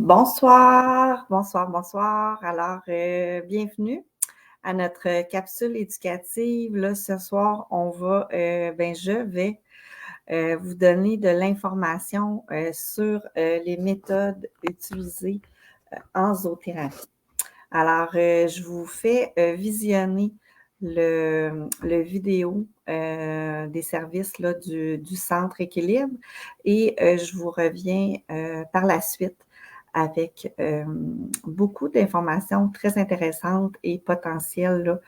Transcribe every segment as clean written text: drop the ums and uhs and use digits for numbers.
Bonsoir, bonsoir, bonsoir. Alors, bienvenue à notre capsule éducative. Là, ce soir, je vais vous donner de l'information sur les méthodes utilisées en zoothérapie. Alors, je vous fais visionner le vidéo des services là, du Centre Équilibre et je vous reviens par la suite avec beaucoup d'informations très intéressantes et potentielles là,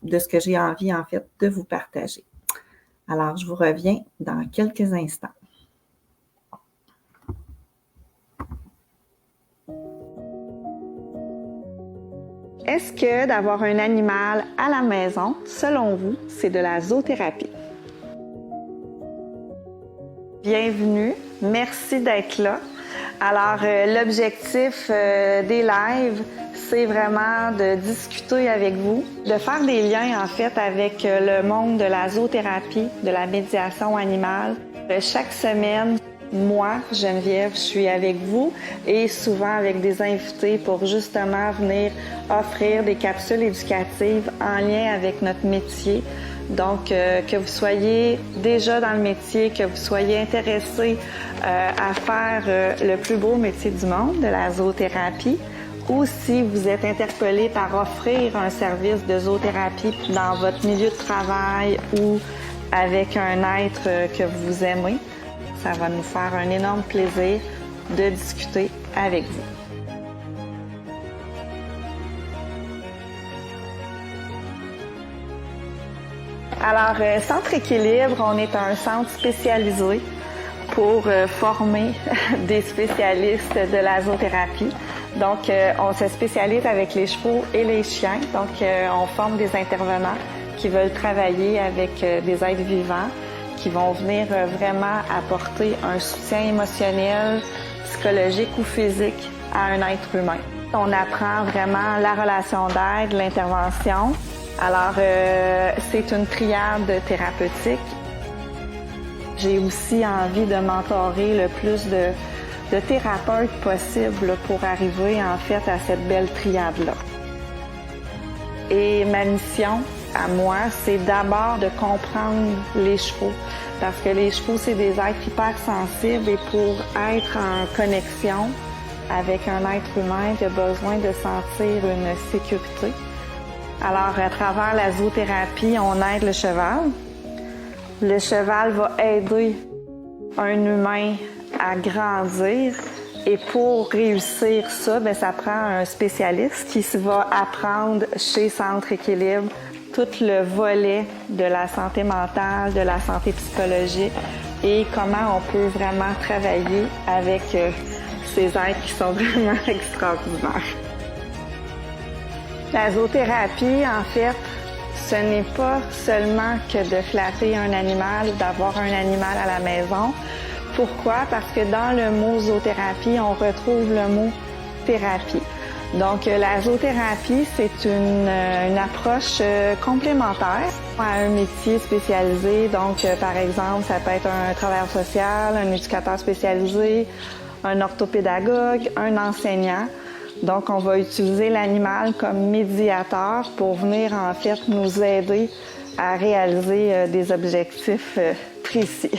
de ce que j'ai envie en fait de vous partager. Alors, je vous reviens dans quelques instants. Est-ce que d'avoir un animal à la maison, selon vous, c'est de la zoothérapie? Bienvenue, merci d'être là. Alors, l'objectif des lives, c'est vraiment de discuter avec vous, de faire des liens en fait avec le monde de la zoothérapie, de la médiation animale. Chaque semaine, moi, Geneviève, je suis avec vous et souvent avec des invités pour justement venir offrir des capsules éducatives en lien avec notre métier. Donc, que vous soyez déjà dans le métier, que vous soyez intéressé à faire le plus beau métier du monde, de la zoothérapie, ou si vous êtes interpellé par offrir un service de zoothérapie dans votre milieu de travail ou avec un être que vous aimez, ça va nous faire un énorme plaisir de discuter avec vous. Alors, Centre Équilibre, on est un centre spécialisé pour former des spécialistes de la zoothérapie. Donc, on se spécialise avec les chevaux et les chiens. Donc, on forme des intervenants qui veulent travailler avec des êtres vivants, qui vont venir vraiment apporter un soutien émotionnel, psychologique ou physique à un être humain. On apprend vraiment la relation d'aide, l'intervention. Alors, c'est une triade thérapeutique. J'ai aussi envie de mentorer le plus de thérapeutes possible pour arriver en fait à cette belle triade-là. Et ma mission à moi, c'est d'abord de comprendre les chevaux. Parce que les chevaux, c'est des êtres hypersensibles et pour être en connexion avec un être humain, il a besoin de sentir une sécurité. Alors, à travers la zoothérapie, on aide le cheval. Le cheval va aider un humain à grandir. Et pour réussir ça, ça prend un spécialiste qui va apprendre chez Centre Équilibre tout le volet de la santé mentale, de la santé psychologique et comment on peut vraiment travailler avec ces êtres qui sont vraiment extraordinaires. La zoothérapie, en fait, ce n'est pas seulement que de flatter un animal ou d'avoir un animal à la maison. Pourquoi? Parce que dans le mot zoothérapie, on retrouve le mot thérapie. Donc, la zoothérapie, c'est une approche complémentaire à un métier spécialisé. Donc, par exemple, ça peut être un travailleur social, un éducateur spécialisé, un orthopédagogue, un enseignant. Donc, on va utiliser l'animal comme médiateur pour venir en fait nous aider à réaliser des objectifs précis.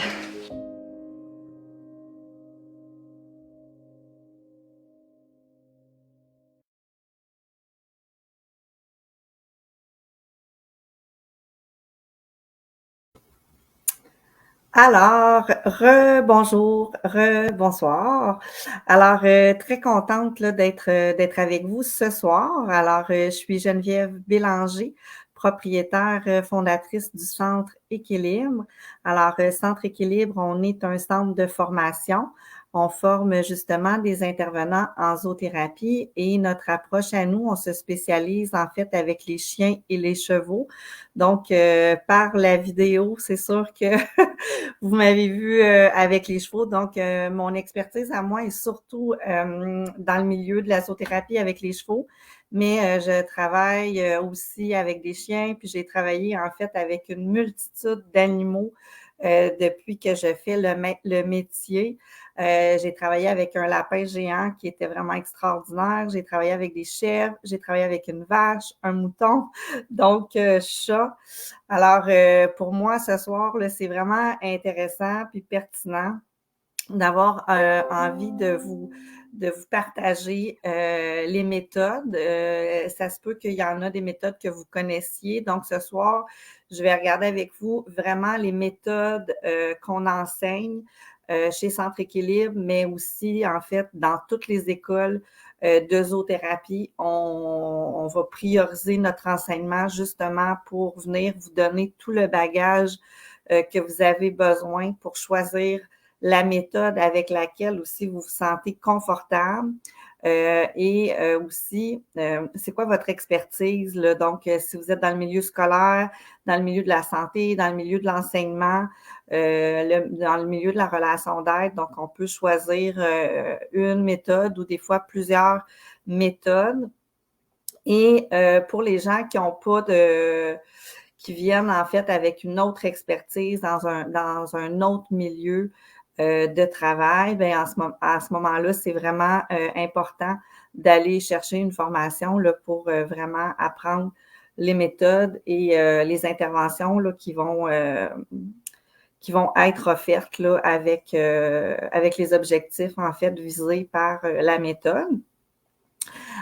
Alors, rebonjour, rebonsoir. Alors, très contente là, d'être avec vous ce soir. Alors, je suis Geneviève Bélanger, propriétaire fondatrice du Centre Équilibre. Alors, Centre Équilibre, on est un centre de formation. On forme justement des intervenants en zoothérapie et notre approche à nous, on se spécialise en fait avec les chiens et les chevaux. Donc, par la vidéo, c'est sûr que vous m'avez vu avec les chevaux. Donc, mon expertise à moi est surtout dans le milieu de la zoothérapie avec les chevaux, mais je travaille aussi avec des chiens, puis j'ai travaillé en fait avec une multitude d'animaux depuis que je fais le métier. J'ai travaillé avec un lapin géant qui était vraiment extraordinaire. J'ai travaillé avec des chèvres, j'ai travaillé avec une vache, un mouton, donc chat. Alors, pour moi, ce soir, là, c'est vraiment intéressant puis pertinent d'avoir envie de vous partager les méthodes. Ça se peut qu'il y en a des méthodes que vous connaissiez. Donc, ce soir, je vais regarder avec vous vraiment les méthodes qu'on enseigne chez Centre Équilibre, mais aussi, en fait, dans toutes les écoles de zoothérapie. On va prioriser notre enseignement justement pour venir vous donner tout le bagage que vous avez besoin pour choisir la méthode avec laquelle aussi vous vous sentez confortable. Et aussi, c'est quoi votre expertise, là? Donc, si vous êtes dans le milieu scolaire, dans le milieu de la santé, dans le milieu de l'enseignement, dans le milieu de la relation d'aide, donc on peut choisir une méthode ou des fois plusieurs méthodes. Et pour les gens qui ont pas qui viennent en fait avec une autre expertise dans un autre milieu de travail, bien à ce moment-là, c'est vraiment important d'aller chercher une formation là, pour vraiment apprendre les méthodes et les interventions là, qui vont être offertes là, avec les objectifs en fait visés par la méthode.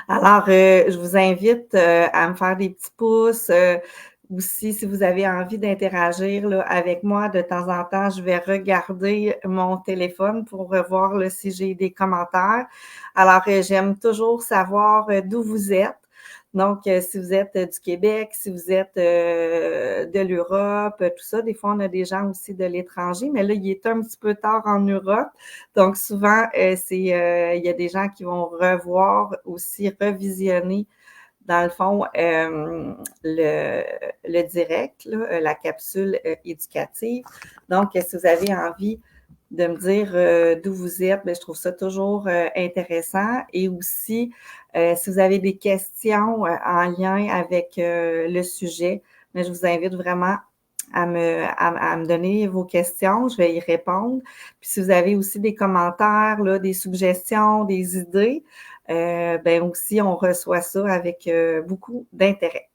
Alors, je vous invite à me faire des petits pouces. Aussi, si vous avez envie d'interagir là, avec moi, de temps en temps, je vais regarder mon téléphone pour voir là, si j'ai des commentaires. Alors, j'aime toujours savoir d'où vous êtes. Donc, si vous êtes du Québec, si vous êtes de l'Europe, tout ça, des fois, on a des gens aussi de l'étranger, mais là, il est un petit peu tard en Europe. Donc, souvent, il y a des gens qui vont revoir aussi, revisionner, dans le fond, le direct, là, la capsule éducative. Donc, si vous avez envie de me dire d'où vous êtes, bien, je trouve ça toujours intéressant. Et aussi, si vous avez des questions en lien avec le sujet, bien, je vous invite vraiment à me donner vos questions. Je vais y répondre. Puis si vous avez aussi des commentaires, là, des suggestions, des idées, ben aussi, on reçoit ça avec beaucoup d'intérêt.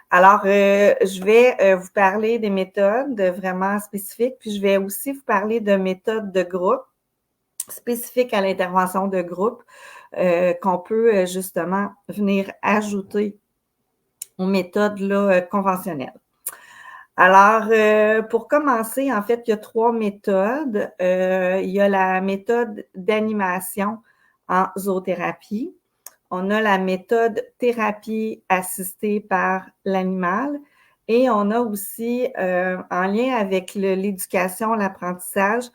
Alors, je vais vous parler des méthodes vraiment spécifiques, puis je vais aussi vous parler de méthodes de groupe spécifiques à l'intervention de groupe qu'on peut justement venir ajouter aux méthodes là, conventionnelles. Alors, pour commencer, en fait, il y a 3 méthodes. Il y a la méthode d'animation en zoothérapie. On a la méthode thérapie assistée par l'animal et on a aussi, en lien avec l'éducation, l'apprentissage,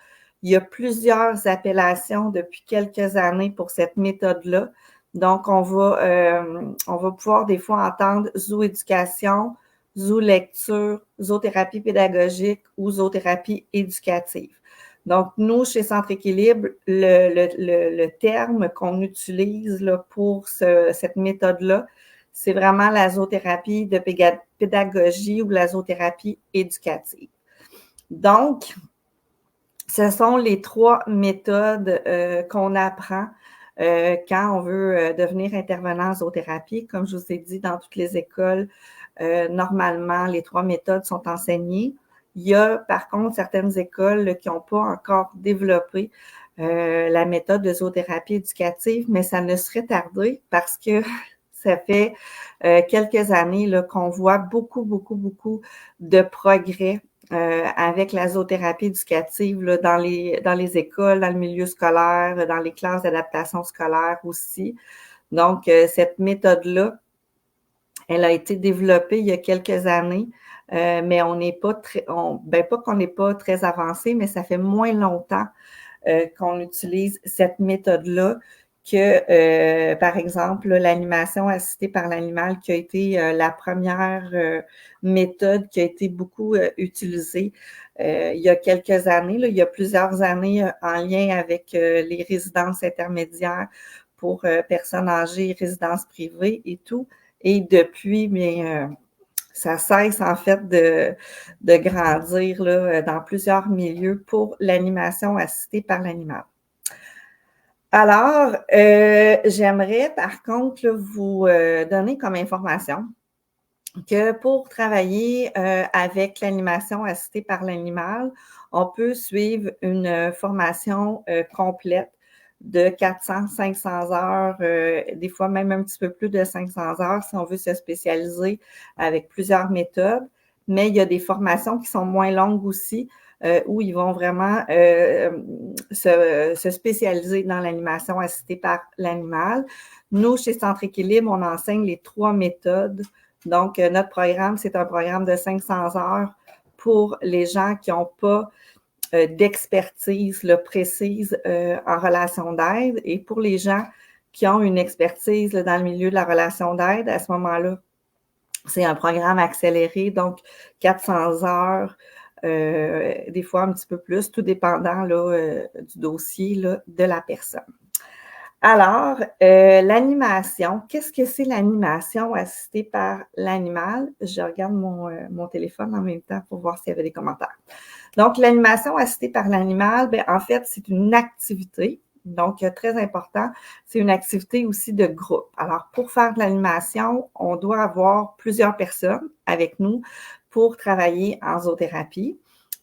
il y a plusieurs appellations depuis quelques années pour cette méthode-là. Donc, on va pouvoir des fois entendre zooéducation, zoolecture, zoothérapie pédagogique ou zoothérapie éducative. Donc, nous, chez Centre Équilibre, le terme qu'on utilise là, pour cette méthode-là, c'est vraiment la zoothérapie de pédagogie ou la zoothérapie éducative. Donc, ce sont les 3 méthodes qu'on apprend quand on veut devenir intervenant en zoothérapie. Comme je vous ai dit, dans toutes les écoles, normalement, les 3 méthodes sont enseignées. Il y a, par contre, certaines écoles là, qui n'ont pas encore développé la méthode de zoothérapie éducative, mais ça ne serait tardé parce que ça fait quelques années là, qu'on voit beaucoup, beaucoup, beaucoup de progrès avec la zoothérapie éducative là, dans les écoles, dans le milieu scolaire, dans les classes d'adaptation scolaire aussi. Donc, cette méthode-là, elle a été développée il y a quelques années, mais on n'est pas très, pas qu'on n'est pas très avancé, mais ça fait moins longtemps qu'on utilise cette méthode-là que, par exemple, l'animation assistée par l'animal qui a été la première méthode qui a été beaucoup utilisée il y a quelques années. Là, il y a plusieurs années en lien avec les résidences intermédiaires pour personnes âgées, résidences privées et tout. Et depuis, mais ça cesse en fait de grandir là, dans plusieurs milieux pour l'animation assistée par l'animal. Alors, j'aimerais par contre là, vous donner comme information que pour travailler avec l'animation assistée par l'animal, on peut suivre une formation complète de 400-500 heures, des fois même un petit peu plus de 500 heures si on veut se spécialiser avec plusieurs méthodes. Mais il y a des formations qui sont moins longues aussi, où ils vont vraiment se spécialiser dans l'animation assistée par l'animal. Nous, chez Centre Équilibre, on enseigne les 3 méthodes. Donc, notre programme, c'est un programme de 500 heures pour les gens qui n'ont pas d'expertise là, précise en relation d'aide. Et pour les gens qui ont une expertise là, dans le milieu de la relation d'aide, à ce moment-là, c'est un programme accéléré, donc 400 heures, des fois un petit peu plus, tout dépendant là, du dossier là, de la personne. Alors, l'animation, qu'est-ce que c'est l'animation assistée par l'animal? Je regarde mon téléphone en même temps pour voir s'il y avait des commentaires. Donc, l'animation assistée par l'animal, bien, en fait, c'est une activité. Donc, très important, c'est une activité aussi de groupe. Alors, pour faire de l'animation, on doit avoir plusieurs personnes avec nous pour travailler en zoothérapie.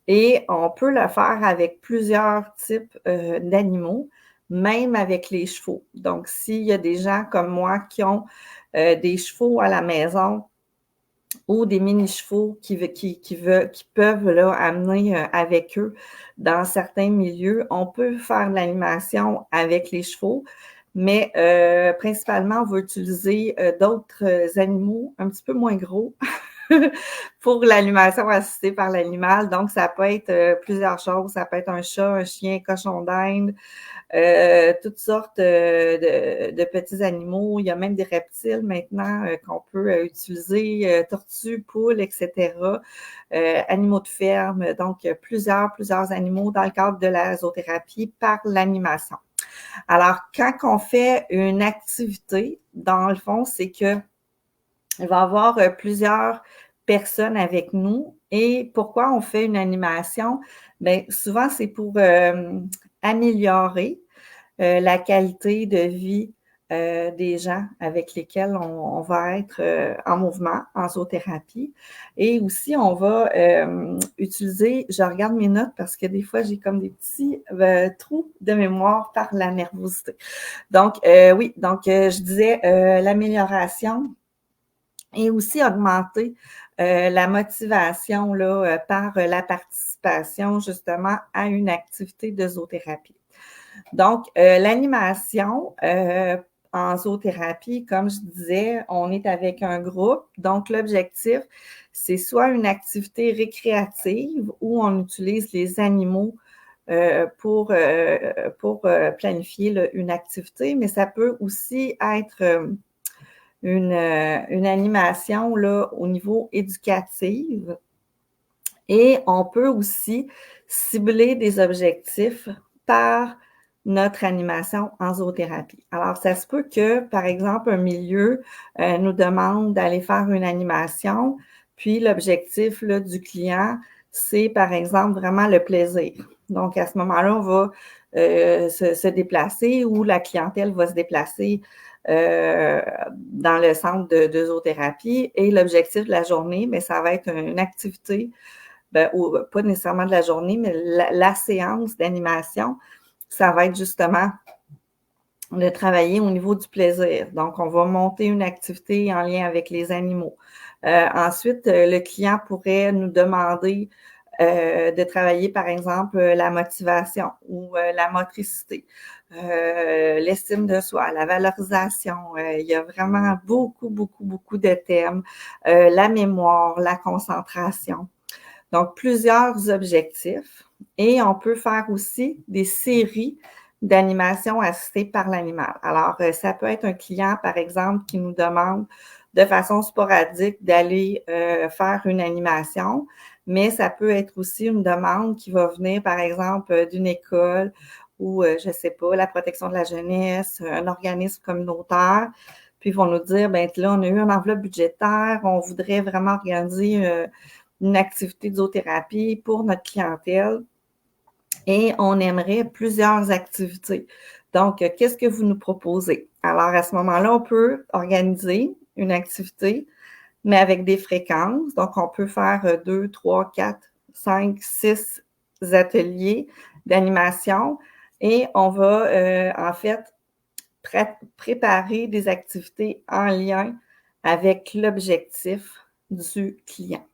Et on peut le faire avec plusieurs types d'animaux, même avec les chevaux. Donc, s'il y a des gens comme moi qui ont des chevaux à la maison ou des mini-chevaux qui peuvent là, amener avec eux dans certains milieux, on peut faire de l'animation avec les chevaux, mais principalement, on va utiliser d'autres animaux un petit peu moins gros pour l'animation assistée par l'animal. Donc, ça peut être plusieurs choses. Ça peut être un chat, un chien, un cochon d'Inde, toutes sortes de petits animaux. Il y a même des reptiles maintenant qu'on peut utiliser, tortues, poules, etc. Animaux de ferme. Donc, plusieurs animaux dans le cadre de la zoothérapie par l'animation. Alors, quand on fait une activité, dans le fond, c'est que il va y avoir plusieurs personnes avec nous. Et pourquoi on fait une animation? Bien, souvent, c'est pour améliorer la qualité de vie des gens avec lesquels on va être en mouvement, en zoothérapie. Et aussi, on va utiliser, je regarde mes notes parce que des fois, j'ai comme des petits trous de mémoire par la nervosité. Donc, oui, donc je disais l'amélioration et aussi augmenter la motivation là, par la participation justement à une activité de zoothérapie. Donc, l'animation en zoothérapie, comme je disais, on est avec un groupe. Donc, l'objectif, c'est soit une activité récréative où on utilise les animaux pour planifier là, une activité, mais ça peut aussi être une animation là, au niveau éducatif. Et on peut aussi cibler des objectifs par notre animation en zoothérapie. Alors, ça se peut que, par exemple, un milieu nous demande d'aller faire une animation, puis l'objectif là, du client, c'est, par exemple, vraiment le plaisir. Donc, à ce moment-là, on va se déplacer ou la clientèle va se déplacer dans le centre de zoothérapie et l'objectif de la journée, mais ça va être une activité, pas nécessairement de la journée, mais la séance d'animation, ça va être justement de travailler au niveau du plaisir. Donc, on va monter une activité en lien avec les animaux. Ensuite, le client pourrait nous demander de travailler, par exemple, la motivation ou la motricité, l'estime de soi, la valorisation. Il y a vraiment beaucoup de thèmes. La mémoire, la concentration. Donc, plusieurs objectifs. Et on peut faire aussi des séries d'animation assistée par l'animal. Alors, ça peut être un client, par exemple, qui nous demande de façon sporadique d'aller faire une animation, mais ça peut être aussi une demande qui va venir, par exemple, d'une école ou, je ne sais pas, la protection de la jeunesse, un organisme communautaire puis ils vont nous dire, ben là, on a eu une enveloppe budgétaire, on voudrait vraiment organiser une activité de zoothérapie pour notre clientèle et on aimerait plusieurs activités. Donc, qu'est-ce que vous nous proposez? Alors, à ce moment-là, on peut organiser une activité, mais avec des fréquences. Donc, on peut faire 2, 3, 4, 5, 6 ateliers d'animation et on va en fait préparer des activités en lien avec l'objectif du client.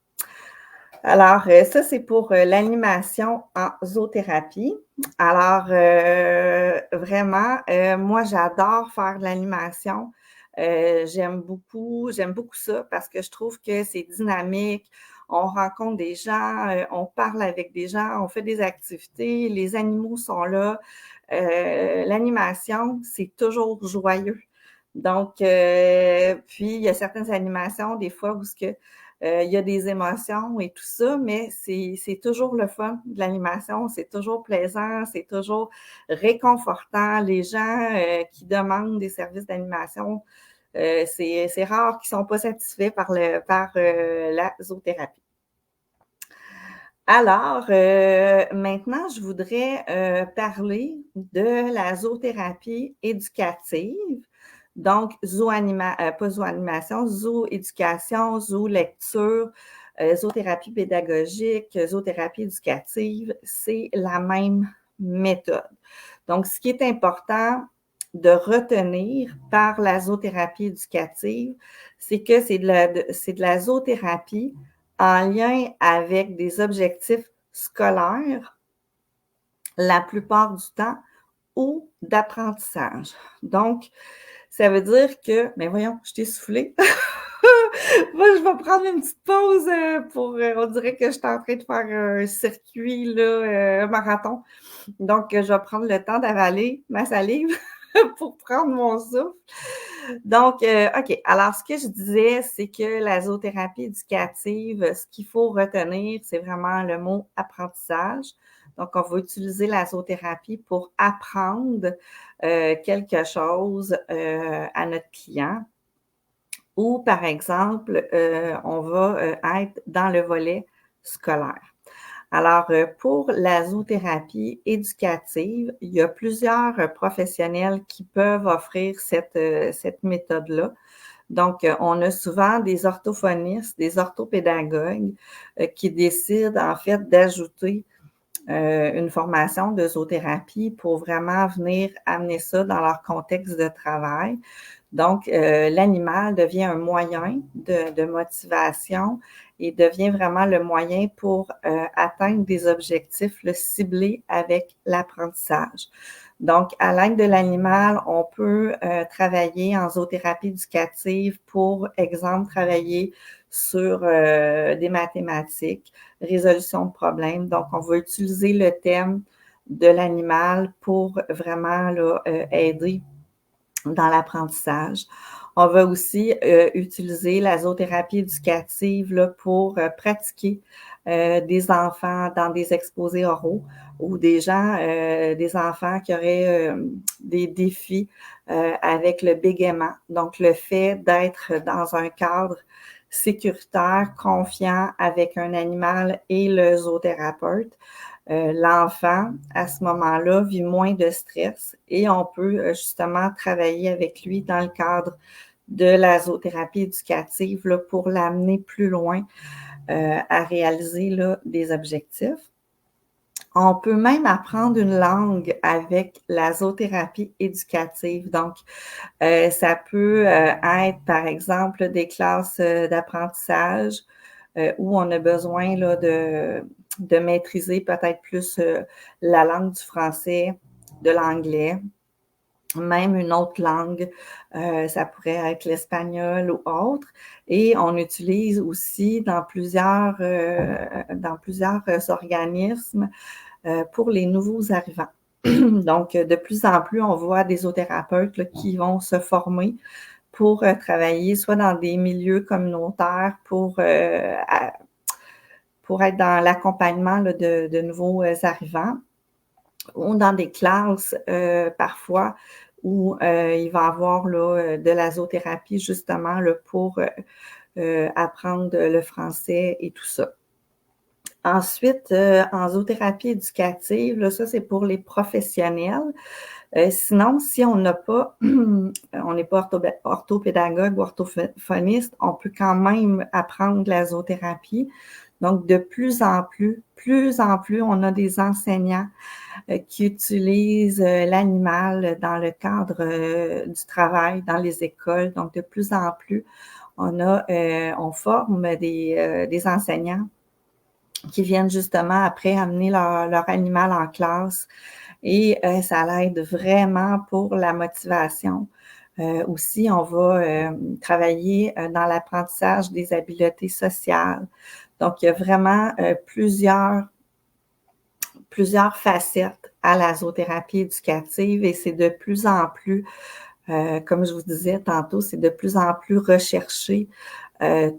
Alors, ça, c'est pour l'animation en zoothérapie. Alors, vraiment, moi, j'adore faire de l'animation. J'aime beaucoup ça parce que je trouve que c'est dynamique. On rencontre des gens, on parle avec des gens, on fait des activités, les animaux sont là. L'animation, c'est toujours joyeux. Donc, puis il y a certaines animations, des fois, où il y a des émotions et tout ça, mais c'est toujours le fun de l'animation, c'est toujours plaisant, c'est toujours réconfortant. Les gens qui demandent des services d'animation, c'est rare qu'ils ne sont pas satisfaits par la zoothérapie. Alors, maintenant, je voudrais parler de la zoothérapie éducative. Donc, pas zooanimation, zooéducation, zoolecture, zoothérapie pédagogique, zoothérapie éducative, c'est la même méthode. Donc, ce qui est important de retenir par la zoothérapie éducative, c'est que c'est de la zoothérapie en lien avec des objectifs scolaires la plupart du temps ou d'apprentissage. Donc, ça veut dire que, mais voyons, je t'ai soufflé. Moi, je vais prendre une petite pause on dirait que je suis en train de faire un circuit, là, un marathon. Donc, je vais prendre le temps d'avaler ma salive pour prendre mon souffle. Donc, OK. Alors, ce que je disais, c'est que la zoothérapie éducative, ce qu'il faut retenir, c'est vraiment le mot apprentissage. Donc, on va utiliser la zoothérapie pour apprendre quelque chose à notre client. Ou, par exemple, on va être dans le volet scolaire. Alors, pour la zoothérapie éducative, il y a plusieurs professionnels qui peuvent offrir cette méthode-là. Donc, on a souvent des orthophonistes, des orthopédagogues qui décident en fait d'ajouter une formation de zoothérapie pour vraiment venir amener ça dans leur contexte de travail. Donc, l'animal devient un moyen de motivation et devient vraiment le moyen pour atteindre des objectifs ciblés avec l'apprentissage. Donc, à l'aide de l'animal, on peut travailler en zoothérapie éducative pour, exemple, travailler sur des mathématiques, résolution de problèmes. Donc, on va utiliser le thème de l'animal pour vraiment là, aider dans l'apprentissage. On va aussi utiliser la zoothérapie éducative là, pour pratiquer des enfants dans des exposés oraux ou des enfants qui auraient des défis avec le bégaiement. Donc, le fait d'être dans un cadre sécuritaire, confiant avec un animal et le zoothérapeute, l'enfant, à ce moment-là, vit moins de stress et on peut justement travailler avec lui dans le cadre de la zoothérapie éducative là, pour l'amener plus loin à réaliser là, des objectifs. On peut même apprendre une langue avec la zoothérapie éducative. Donc, ça peut être, par exemple, des classes d'apprentissage où on a besoin là, de maîtriser peut-être plus la langue du français, de l'anglais, même une autre langue, ça pourrait être l'espagnol ou autre. Et on utilise aussi dans plusieurs organismes pour les nouveaux arrivants. Donc, de plus en plus, on voit des zoothérapeutes là, qui vont se former pour travailler soit dans des milieux communautaires pour être dans l'accompagnement là, de nouveaux arrivants ou dans des classes parfois où il va avoir là, de la zoothérapie justement là, pour apprendre le français et tout ça. Ensuite, en zoothérapie éducative, là, ça c'est pour les professionnels. Sinon, si on n'a pas, on n'est pas orthopédagogue ou orthophoniste, on peut quand même apprendre la zoothérapie. Donc, de plus en plus, on a des enseignants qui utilisent l'animal dans le cadre du travail, dans les écoles. Donc, de plus en plus, on forme des enseignants qui viennent justement après amener leur animal en classe et ça l'aide vraiment pour la motivation. Aussi, on va travailler dans l'apprentissage des habiletés sociales. Donc, il y a vraiment plusieurs facettes à la zoothérapie éducative et c'est de plus en plus, comme je vous disais tantôt, c'est de plus en plus recherché.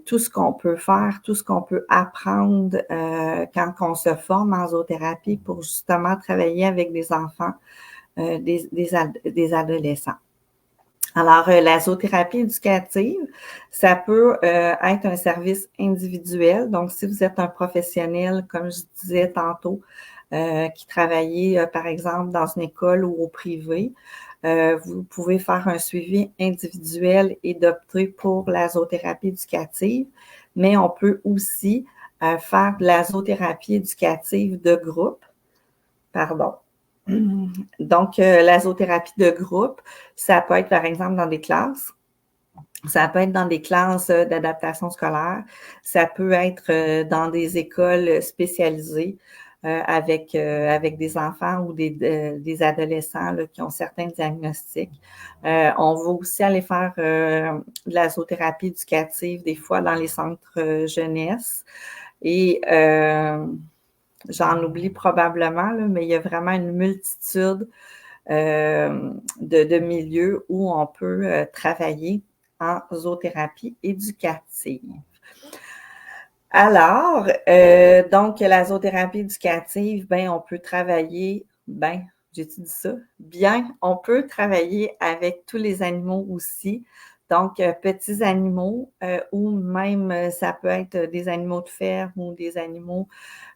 Tout ce qu'on peut faire, tout ce qu'on peut apprendre quand on se forme en zoothérapie pour justement travailler avec des enfants, des adolescents. Alors, la zoothérapie éducative, ça peut être un service individuel. Donc, si vous êtes un professionnel, comme je disais tantôt, qui travaillait, par exemple, dans une école ou au privé, vous pouvez faire un suivi individuel et d'opter pour la zoothérapie éducative, mais on peut aussi faire de la zoothérapie éducative de groupe. Pardon. Donc, la zoothérapie de groupe, ça peut être, par exemple, dans des classes. Ça peut être dans des classes d'adaptation scolaire. Ça peut être dans des écoles spécialisées avec des enfants ou des adolescents là, qui ont certains diagnostics. On va aussi aller faire de la zoothérapie éducative des fois dans les centres jeunesse. Et j'en oublie probablement, là, mais il y a vraiment une multitude de milieux où on peut travailler en zoothérapie éducative. Alors, donc, la zoothérapie éducative, ben, on peut travailler, j'ai-tu dit ça? Bien, on peut travailler avec tous les animaux aussi. Donc, petits animaux ou même ça peut être des animaux de ferme ou des animaux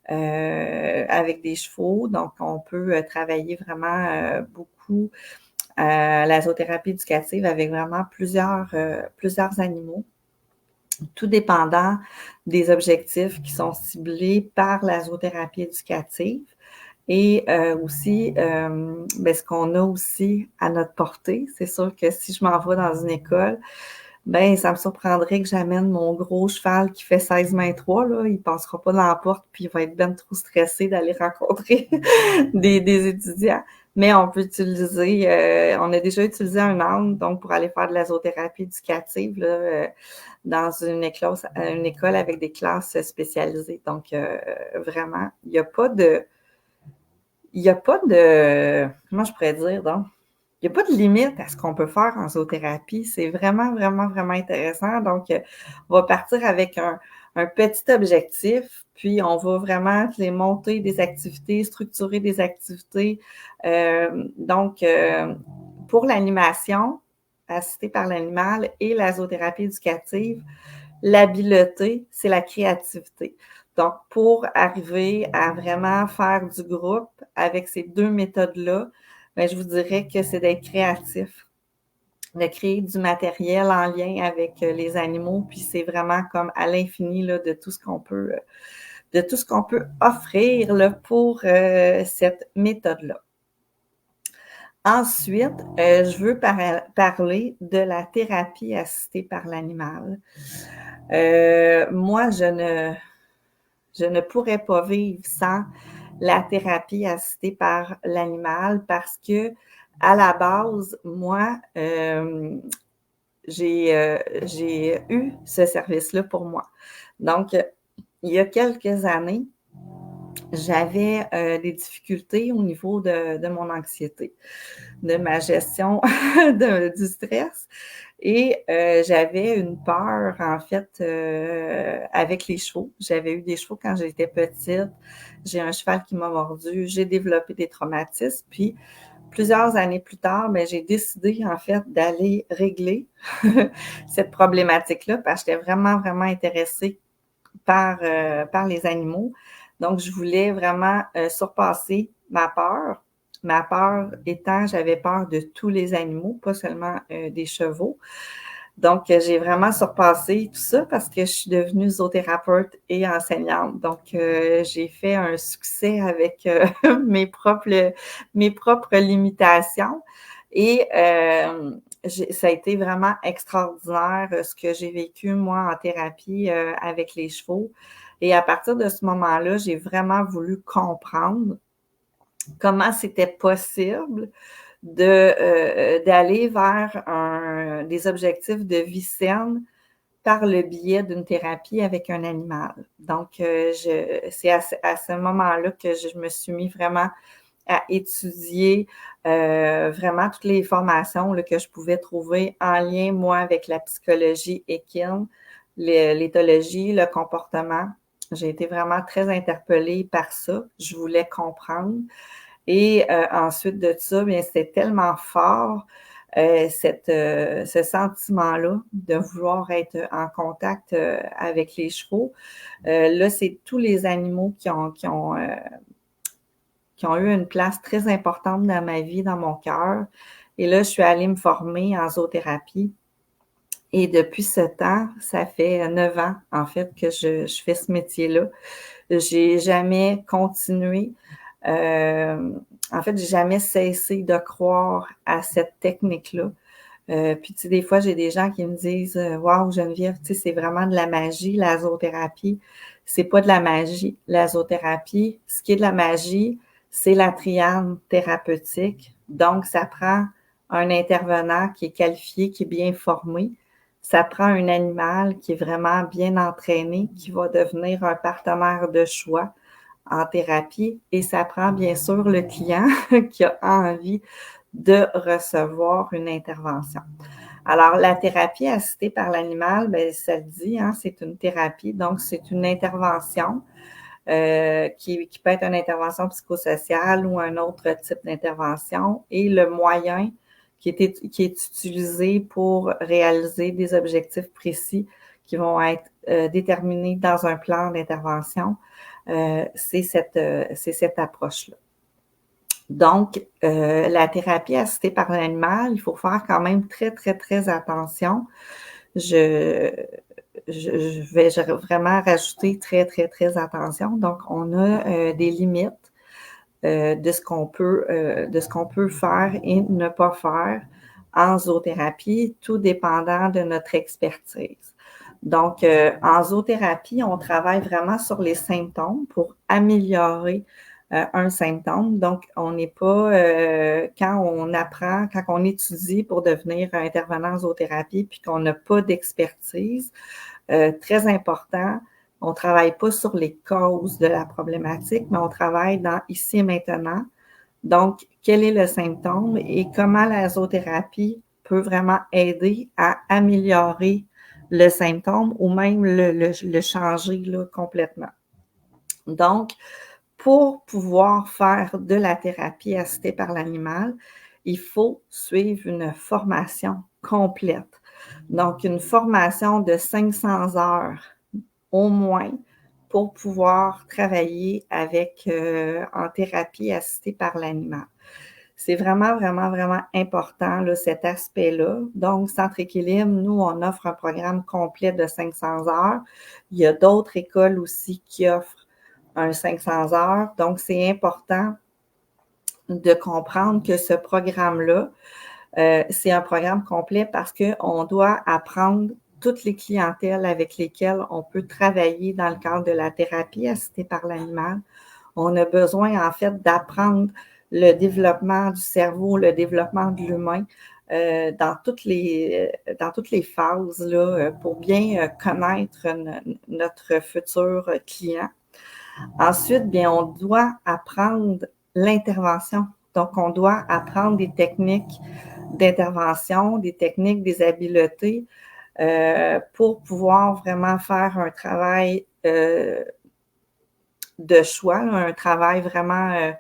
avec des chevaux. Donc, on peut travailler vraiment beaucoup la zoothérapie éducative avec vraiment plusieurs animaux, tout dépendant des objectifs qui sont ciblés par la zoothérapie éducative. Et aussi, ce qu'on a aussi à notre portée. C'est sûr que si je m'en vais dans une école, ça me surprendrait que j'amène mon gros cheval qui fait 16 mètres 3, là. Il passera pas dans la porte, puis il va être bien trop stressé d'aller rencontrer des étudiants. Mais on peut utiliser, on a déjà utilisé un âne, donc pour aller faire de la zoothérapie éducative, là, dans une école avec des classes spécialisées. Donc, vraiment, il n'y a pas de, comment je pourrais dire, donc, il n'y a pas de limite à ce qu'on peut faire en zoothérapie. C'est vraiment, vraiment, vraiment intéressant. Donc, on va partir avec un petit objectif, puis on va vraiment les monter des activités, structurer des activités. Donc, pour l'animation assistée par l'animal et la zoothérapie éducative, l'habileté, c'est la créativité. Donc, pour arriver à vraiment faire du groupe avec ces deux méthodes-là, je vous dirais que c'est d'être créatif, de créer du matériel en lien avec les animaux, puis c'est vraiment comme à l'infini là, de tout ce qu'on peut offrir là, pour cette méthode-là. Ensuite, je veux parler de la thérapie assistée par l'animal. Moi, je ne pourrais pas vivre sans la thérapie assistée par l'animal parce que, à la base, moi, j'ai eu ce service-là pour moi. Donc, il y a quelques années, j'avais des difficultés au niveau de mon anxiété, de ma gestion du stress. Et j'avais une peur, en fait, avec les chevaux. J'avais eu des chevaux quand j'étais petite. J'ai un cheval qui m'a mordu. J'ai développé des traumatismes. Puis, plusieurs années plus tard, ben, j'ai décidé en fait d'aller régler cette problématique-là parce que j'étais vraiment, vraiment intéressée par les animaux. Donc, je voulais vraiment surpasser ma peur. Ma peur étant, j'avais peur de tous les animaux, pas seulement des chevaux. Donc, j'ai vraiment surpassé tout ça parce que je suis devenue zoothérapeute et enseignante. Donc, j'ai fait un succès avec mes propres limitations. Et ça a été vraiment extraordinaire ce que j'ai vécu, moi, en thérapie avec les chevaux. Et à partir de ce moment-là, j'ai vraiment voulu comprendre comment c'était possible d'aller vers des objectifs de vie saine par le biais d'une thérapie avec un animal. Donc, c'est à ce moment-là que je me suis mis vraiment à étudier vraiment toutes les formations là, que je pouvais trouver en lien, moi, avec la psychologie équine, l'éthologie, le comportement. J'ai été vraiment très interpellée par ça. Je voulais comprendre. Et ensuite de ça, bien, c'était tellement fort, ce sentiment-là de vouloir être en contact avec les chevaux. Là, c'est tous les animaux qui ont eu une place très importante dans ma vie, dans mon cœur. Et là, je suis allée me former en zoothérapie. Et depuis ce temps, ça fait 9 ans, en fait, que je fais ce métier-là. J'ai jamais continué. En fait, j'ai jamais cessé de croire à cette technique-là. Puis, tu sais, des fois, j'ai des gens qui me disent Waouh, Geneviève, tu sais, c'est vraiment de la magie, la zoothérapie. C'est pas de la magie, la zoothérapie. Ce qui est de la magie, c'est la triade thérapeutique. Donc, ça prend un intervenant qui est qualifié, qui est bien formé. Ça prend un animal qui est vraiment bien entraîné, qui va devenir un partenaire de choix en thérapie. Et ça prend bien sûr le client qui a envie de recevoir une intervention. Alors, la thérapie assistée par l'animal, bien, ça le dit, hein, c'est une thérapie, donc c'est une intervention qui peut être une intervention psychosociale ou un autre type d'intervention. Et le moyen qui est utilisé pour réaliser des objectifs précis qui vont être déterminés dans un plan d'intervention, c'est cette approche-là. Donc, la thérapie assistée par l'animal, il faut faire quand même très, très, très attention. Je vais vraiment rajouter très, très, très attention. Donc, on a des limites de ce qu'on peut faire et ne pas faire en zoothérapie, tout dépendant de notre expertise. Donc, en zoothérapie, on travaille vraiment sur les symptômes pour améliorer un symptôme. Donc, on n'est pas, quand on étudie pour devenir intervenant en zoothérapie, puis qu'on n'a pas d'expertise, très important, on ne travaille pas sur les causes de la problématique, mais on travaille dans ici et maintenant. Donc, quel est le symptôme et comment la zoothérapie peut vraiment aider à améliorer le symptôme ou même le changer là, complètement. Donc, pour pouvoir faire de la thérapie assistée par l'animal, il faut suivre une formation complète. Donc, une formation de 500 heures au moins pour pouvoir travailler en thérapie assistée par l'animal. C'est vraiment, vraiment, vraiment important, là, cet aspect-là. Donc, Centre Équilibre, nous, on offre un programme complet de 500 heures. Il y a d'autres écoles aussi qui offrent un 500 heures. Donc, c'est important de comprendre que ce programme-là, c'est un programme complet parce qu'on doit apprendre toutes les clientèles avec lesquelles on peut travailler dans le cadre de la thérapie assistée par l'animal. On a besoin, en fait, d'apprendre le développement du cerveau, le développement de l'humain dans toutes les phases là, pour bien connaître notre futur client. Ensuite, bien, on doit apprendre l'intervention. Donc, on doit apprendre des techniques d'intervention, des techniques, des habiletés pour pouvoir vraiment faire un travail de choix, là, un travail vraiment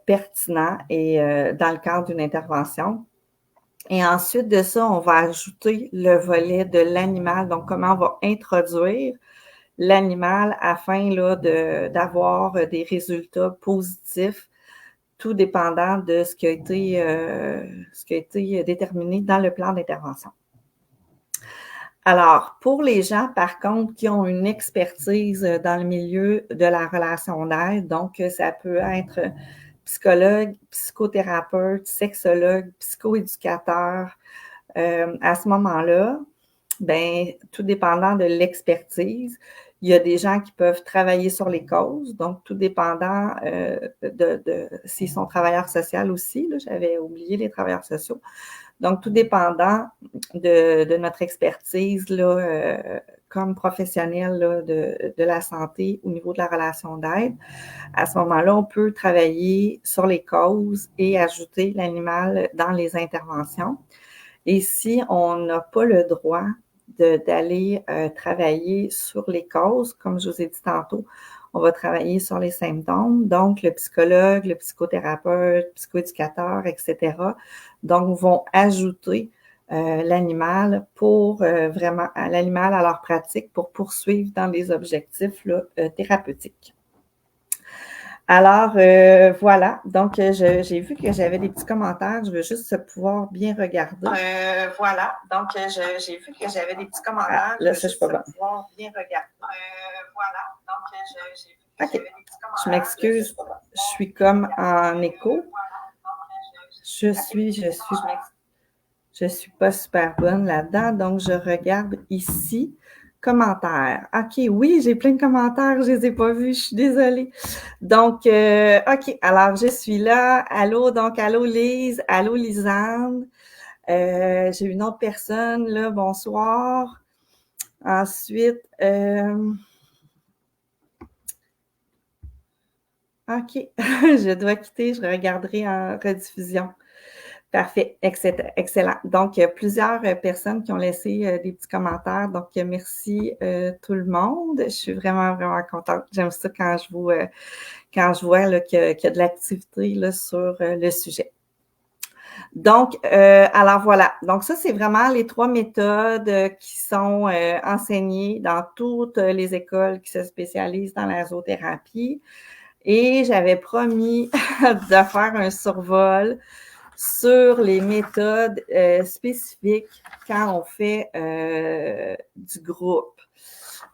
pertinent et dans le cadre d'une intervention. Et ensuite de ça, on va ajouter le volet de l'animal. Donc, comment on va introduire l'animal afin là, d'avoir des résultats positifs, tout dépendant de ce qui a été déterminé dans le plan d'intervention. Alors, pour les gens, par contre, qui ont une expertise dans le milieu de la relation d'aide, donc ça peut être psychologue, psychothérapeute, sexologue, psychoéducateur, à ce moment-là, ben, tout dépendant de l'expertise, il y a des gens qui peuvent travailler sur les causes, donc tout dépendant s'ils sont travailleurs sociaux aussi, là, j'avais oublié les travailleurs sociaux. Donc, tout dépendant de notre expertise là, comme professionnel là, de la santé au niveau de la relation d'aide, à ce moment-là, on peut travailler sur les causes et ajouter l'animal dans les interventions. Et si on n'a pas le droit d'aller travailler sur les causes, comme je vous ai dit tantôt, on va travailler sur les symptômes, donc le psychologue, le psychothérapeute, le psychoéducateur, etc. Donc, vont ajouter l'animal pour vraiment l'animal à leur pratique pour poursuivre dans les objectifs là, thérapeutiques. Alors, voilà. Donc, j'ai vu que j'avais des petits commentaires. Je veux juste pouvoir bien regarder. Voilà. Donc, j'ai vu que j'avais des petits commentaires. Là, ça, je suis pas bonne. Pouvoir bien regarder. Voilà. Donc, j'ai vu que OK. j'avais des petits commentaires. Je m'excuse. Je suis comme en écho. Je suis pas super bonne là-dedans. Donc, je regarde ici. Commentaires. OK, oui, j'ai plein de commentaires, je les ai pas vus, je suis désolée. Donc, OK, alors je suis là. Allô, donc allô Lise, allô Lisanne. J'ai une autre personne, là, bonsoir. Ensuite, OK, je dois quitter, je regarderai en rediffusion. Parfait, excellent. Donc, il y a plusieurs personnes qui ont laissé des petits commentaires. Donc, merci tout le monde. Je suis vraiment, vraiment contente. J'aime ça quand je vois là, qu'il y a de l'activité là, sur le sujet. Donc, alors voilà. Donc, ça, c'est vraiment les 3 méthodes qui sont enseignées dans toutes les écoles qui se spécialisent dans la zoothérapie. Et j'avais promis de faire un survol sur les méthodes spécifiques quand on fait du groupe.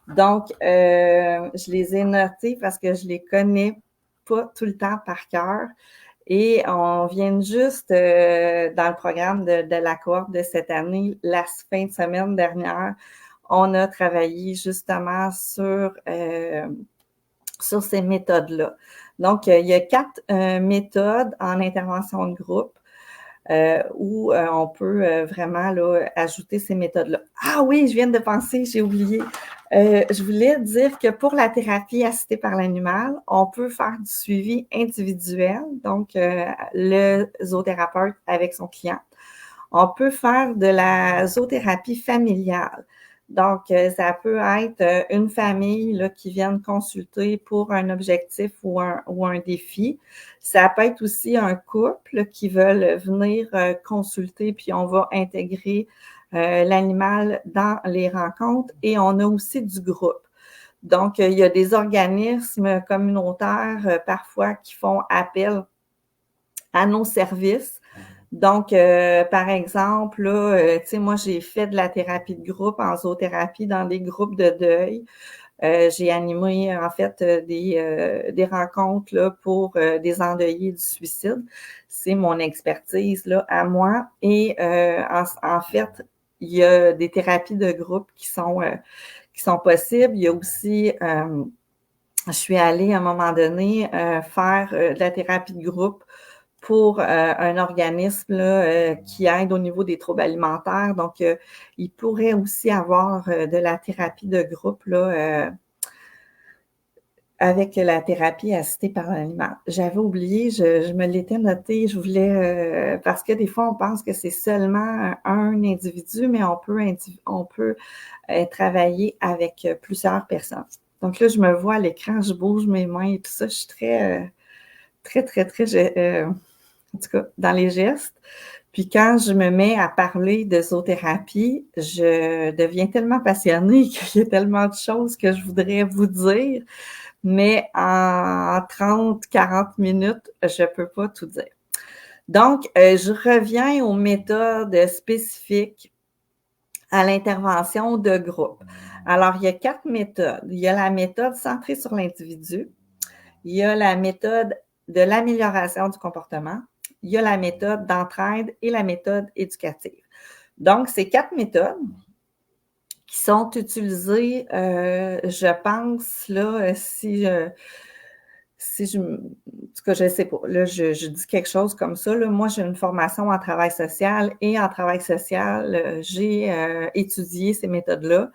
Donc, je les ai notées parce que je les connais pas tout le temps par cœur. Et on vient juste dans le programme de la cohorte de cette année, la fin de semaine dernière, on a travaillé justement sur ces méthodes-là. Donc, il y a 4 méthodes en intervention de groupe. Où on peut vraiment là, ajouter ces méthodes-là. Ah oui, je viens de penser, j'ai oublié. Je voulais dire que pour la thérapie assistée par l'animal, on peut faire du suivi individuel, donc le zoothérapeute avec son client. On peut faire de la zoothérapie familiale. Donc, ça peut être une famille là, qui vient consulter pour un objectif ou un défi. Ça peut être aussi un couple qui veulent venir consulter, puis on va intégrer l'animal dans les rencontres. Et on a aussi du groupe. Donc, il y a des organismes communautaires parfois qui font appel à nos services. Donc, par exemple, là, tu sais, moi, j'ai fait de la thérapie de groupe en zoothérapie dans des groupes de deuil. J'ai animé, en fait, des rencontres là, pour des endeuillés du suicide. C'est mon expertise là, à moi. Et en fait, il y a des thérapies de groupe qui sont possibles. Il y a aussi, je suis allée à un moment donné faire de la thérapie de groupe pour un organisme là, qui aide au niveau des troubles alimentaires. Donc, il pourrait aussi avoir de la thérapie de groupe là, avec la thérapie assistée par l'animal. J'avais oublié, je me l'étais noté, je voulais, parce que des fois, on pense que c'est seulement un individu, mais on peut travailler avec plusieurs personnes. Donc là, je me vois à l'écran, je bouge mes mains et tout ça, je suis très, très, très, en tout cas, dans les gestes. Puis quand je me mets à parler de zoothérapie, je deviens tellement passionnée qu'il y a tellement de choses que je voudrais vous dire, mais en 30, 40 minutes, je peux pas tout dire. Donc, je reviens aux méthodes spécifiques à l'intervention de groupe. Alors, il y a 4 méthodes. Il y a la méthode centrée sur l'individu, il y a la méthode de l'amélioration du comportement, il y a la méthode d'entraide et la méthode éducative. Donc, ces 4 méthodes qui sont utilisées, je pense, là, si je, en tout cas, je sais pas, là, je dis quelque chose comme ça, là, moi, j'ai une formation en travail social et en travail social, j'ai étudié ces méthodes-là.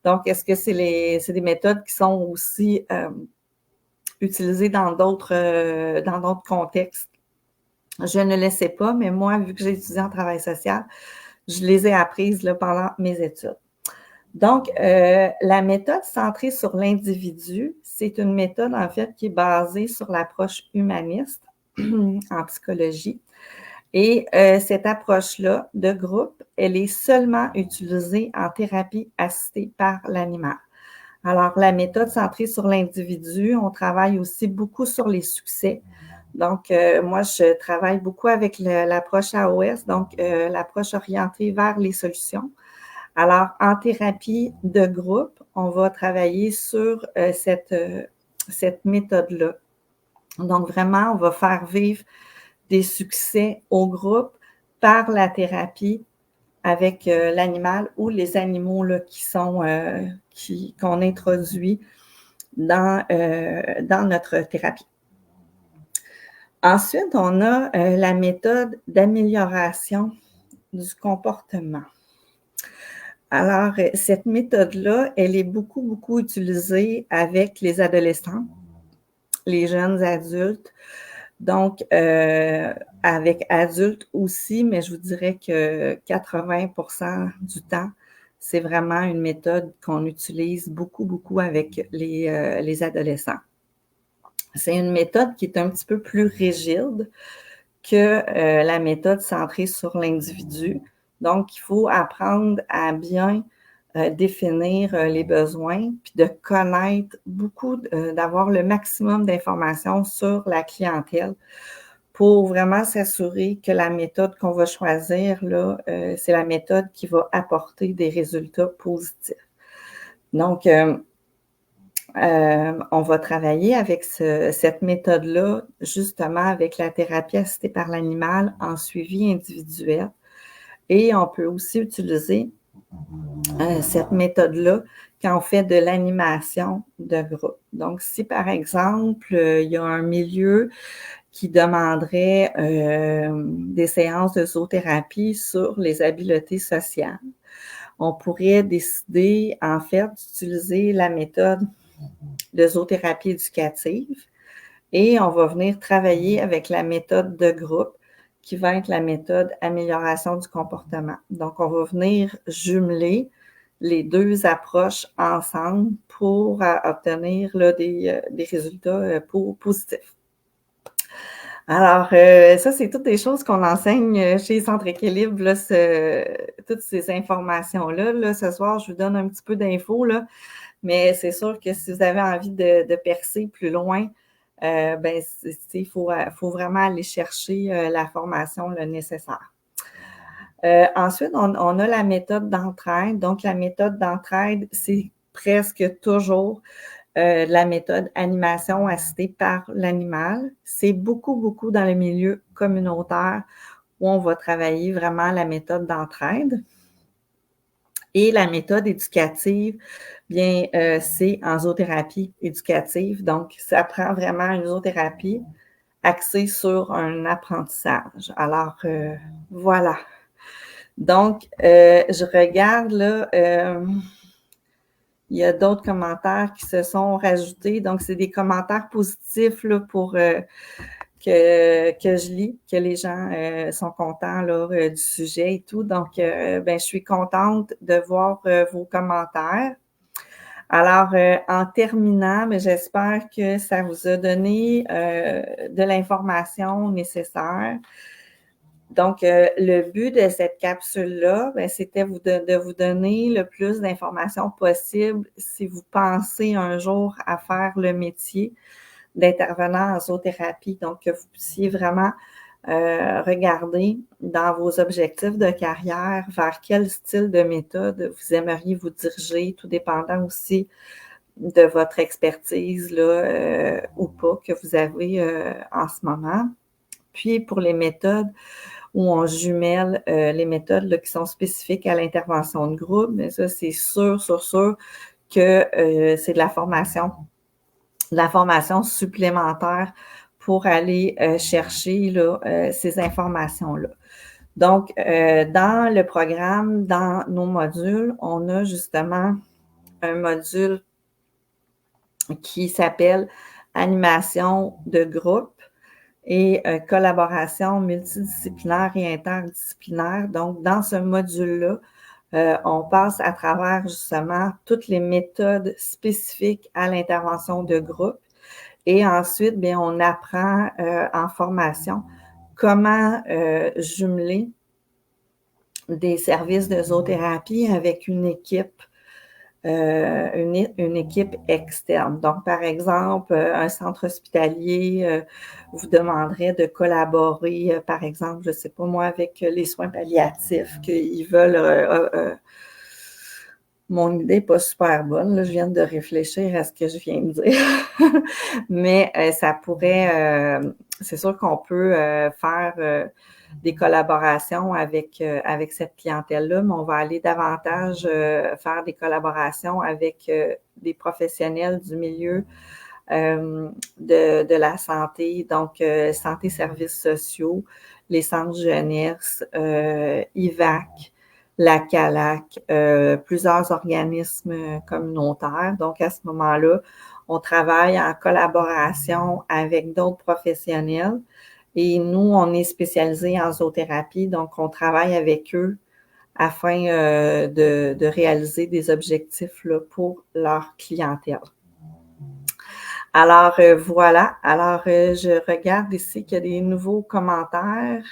Donc, est-ce que c'est des méthodes qui sont aussi utilisées dans d'autres contextes? Je ne le sais pas, mais moi, vu que j'ai étudié en travail social, je les ai apprises là, pendant mes études. Donc, la méthode centrée sur l'individu, c'est une méthode, en fait, qui est basée sur l'approche humaniste en psychologie. Et cette approche-là de groupe, elle est seulement utilisée en thérapie assistée par l'animal. Alors, la méthode centrée sur l'individu, on travaille aussi beaucoup sur les succès. Donc, moi, je travaille beaucoup avec l'approche AOS, donc l'approche orientée vers les solutions. Alors, en thérapie de groupe, on va travailler sur cette méthode-là. Donc, vraiment, on va faire vivre des succès au groupe par la thérapie avec l'animal ou les animaux là, qu'on introduit dans notre thérapie. Ensuite, on a la méthode d'amélioration du comportement. Alors, cette méthode-là, elle est beaucoup, beaucoup utilisée avec les adolescents, les jeunes adultes, donc avec adultes aussi, mais je vous dirais que 80% du temps, c'est vraiment une méthode qu'on utilise beaucoup, beaucoup avec les adolescents. C'est une méthode qui est un petit peu plus rigide que la méthode centrée sur l'individu. Donc, il faut apprendre à bien définir les besoins, puis de connaître beaucoup, d'avoir le maximum d'informations sur la clientèle pour vraiment s'assurer que la méthode qu'on va choisir, là, c'est la méthode qui va apporter des résultats positifs. Donc, on va travailler avec cette méthode-là, justement avec la thérapie assistée par l'animal en suivi individuel. Et on peut aussi utiliser cette méthode-là quand on fait de l'animation de groupe. Donc, si par exemple, il y a un milieu qui demanderait des séances de zoothérapie sur les habiletés sociales, on pourrait décider en fait d'utiliser la méthode de zoothérapie éducative et on va venir travailler avec la méthode de groupe qui va être la méthode amélioration du comportement. Donc, on va venir jumeler les deux approches ensemble pour obtenir là, des résultats positifs. Alors, ça, c'est toutes des choses qu'on enseigne chez Centre Équilibre, là, toutes ces informations-là. Là, ce soir, je vous donne un petit peu d'infos, là, mais c'est sûr que si vous avez envie de percer plus loin, ben, il faut vraiment aller chercher la formation là, nécessaire. Ensuite, on a la méthode d'entraide. Donc, la méthode d'entraide, c'est presque toujours la méthode animation assistée par l'animal. C'est beaucoup, beaucoup dans le milieu communautaire où on va travailler vraiment la méthode d'entraide. Et la méthode éducative, bien, c'est en zoothérapie éducative. Donc, ça prend vraiment une zoothérapie axée sur un apprentissage. Alors, voilà. Donc, je regarde là, il y a d'autres commentaires qui se sont rajoutés. Donc, c'est des commentaires positifs là, pour que je lis, que les gens sont contents là, du sujet et tout. Donc, ben, je suis contente de voir vos commentaires. Alors, en terminant, mais j'espère que ça vous a donné de l'information nécessaire. Donc, le but de cette capsule-là, c'était de vous donner le plus d'informations possible si vous pensez un jour à faire le métier d'intervenant en zoothérapie. Donc, que vous puissiez vraiment regarder dans vos objectifs de carrière vers quel style de méthode vous aimeriez vous diriger, tout dépendant aussi de votre expertise là, ou pas que vous avez en ce moment. Puis, pour les méthodes où on jumelle les méthodes là, qui sont spécifiques à l'intervention de groupe, mais ça, c'est sûr que c'est de la formation supplémentaire pour aller chercher là, ces informations-là. Donc, dans le programme, dans nos modules, on a justement un module qui s'appelle Animation de groupe et collaboration multidisciplinaire et interdisciplinaire. Donc, dans ce module-là, on passe à travers justement toutes les méthodes spécifiques à l'intervention de groupe. Et ensuite, bien, on apprend en formation comment jumeler des services de zoothérapie avec une équipe externe. Donc, par exemple, un centre hospitalier vous demanderait de collaborer, par exemple, je ne sais pas moi, avec les soins palliatifs, qu'ils veulent... mon idée n'est pas super bonne, là, je viens de réfléchir à ce que je viens de dire. Mais ça pourrait... c'est sûr qu'on peut faire des collaborations avec cette clientèle-là, mais on va aller davantage faire des collaborations avec des professionnels du milieu de la santé, donc santé, services sociaux, les centres jeunesse, IVAC, la CALAC, plusieurs organismes communautaires. Donc, à ce moment-là, on travaille en collaboration avec d'autres professionnels. Et nous, on est spécialisés en zoothérapie, donc on travaille avec eux afin de réaliser des objectifs là, pour leur clientèle. Alors, voilà. Alors, je regarde ici qu'il y a des nouveaux commentaires.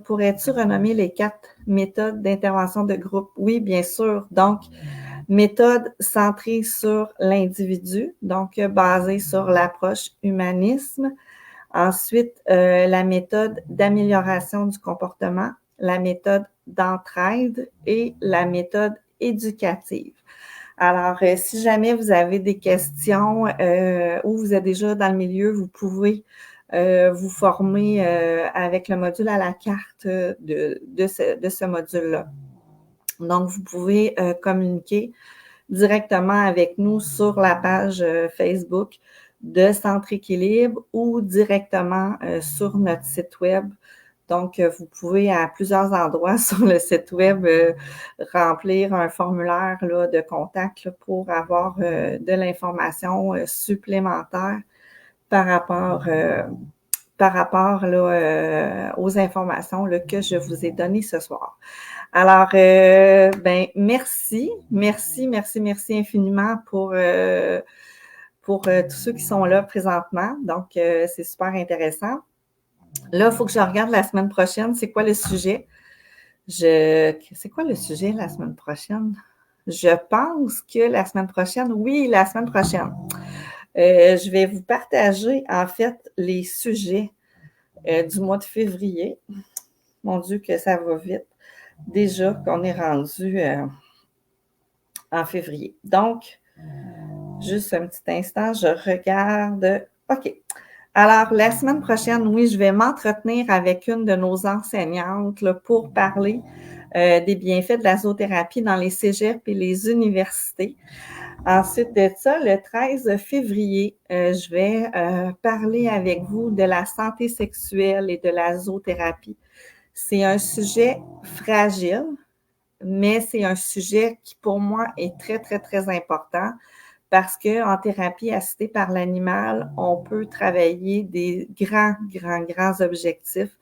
Pourrais-tu renommer les 4 méthodes d'intervention de groupe? Oui, bien sûr. Donc, méthode centrée sur l'individu, donc basée sur l'approche humanisme. Ensuite, la méthode d'amélioration du comportement, la méthode d'entraide et la méthode éducative. Alors, si jamais vous avez des questions ou vous êtes déjà dans le milieu, vous pouvez vous former avec le module à la carte de ce module-là. Donc, vous pouvez communiquer directement avec nous sur la page Facebook de Centre Équilibre ou directement sur notre site web. Donc, vous pouvez à plusieurs endroits sur le site web remplir un formulaire là, de contact là, pour avoir de l'information supplémentaire par rapport là, aux informations là, que je vous ai données ce soir. Alors, ben merci infiniment pour tous ceux qui sont là présentement. Donc, c'est super intéressant. Là, il faut que je regarde la semaine prochaine. C'est quoi le sujet? C'est quoi le sujet la semaine prochaine? Je pense que la semaine prochaine, oui, la semaine prochaine. Je vais vous partager, en fait, les sujets du mois de février. Mon Dieu, que ça va vite. Déjà qu'on est rendu en février. Donc, juste un petit instant, je regarde. OK. Alors, la semaine prochaine, oui, je vais m'entretenir avec une de nos enseignantes là, pour parler des bienfaits de la zoothérapie dans les cégeps et les universités. Ensuite de ça, le 13 février, je vais parler avec vous de la santé sexuelle et de la zoothérapie. C'est un sujet fragile, mais c'est un sujet qui, pour moi, est très, très, très important parce qu'en thérapie assistée par l'animal, on peut travailler des grands objectifs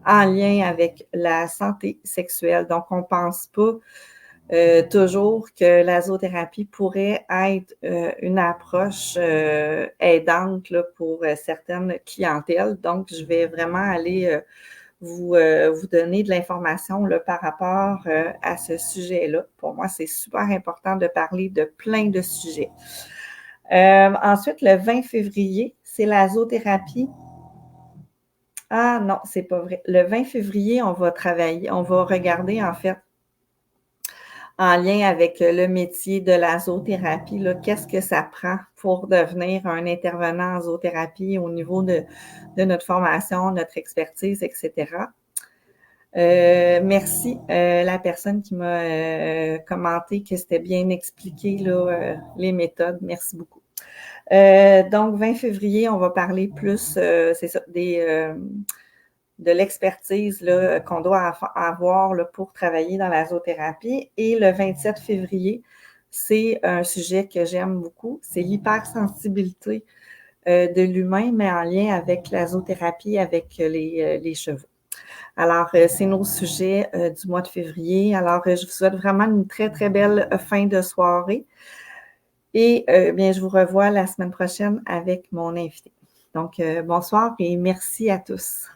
en lien avec la santé sexuelle. Donc, on ne pense pas toujours que la zoothérapie pourrait être une approche aidante là, pour certaines clientèles. Donc, je vais vraiment aller vous donner de l'information là, par rapport à ce sujet-là. Pour moi, c'est super important de parler de plein de sujets. Ensuite, le 20 février, c'est la zoothérapie. Ah non, c'est pas vrai. Le 20 février, on va regarder en fait en lien avec le métier de la zoothérapie, là, qu'est-ce que ça prend pour devenir un intervenant en zoothérapie au niveau de notre formation, notre expertise, etc. Merci la personne qui m'a commenté que c'était bien expliqué là, les méthodes. Merci beaucoup. Donc, 20 février, on va parler plus, c'est ça, de l'expertise là, qu'on doit avoir là, pour travailler dans la zoothérapie. Et le 27 février, c'est un sujet que j'aime beaucoup, c'est l'hypersensibilité de l'humain, mais en lien avec la zoothérapie, avec les chevaux. Alors, c'est nos sujets du mois de février. Alors, je vous souhaite vraiment une très, très belle fin de soirée. Et bien, je vous revois la semaine prochaine avec mon invité. Donc, bonsoir et merci à tous.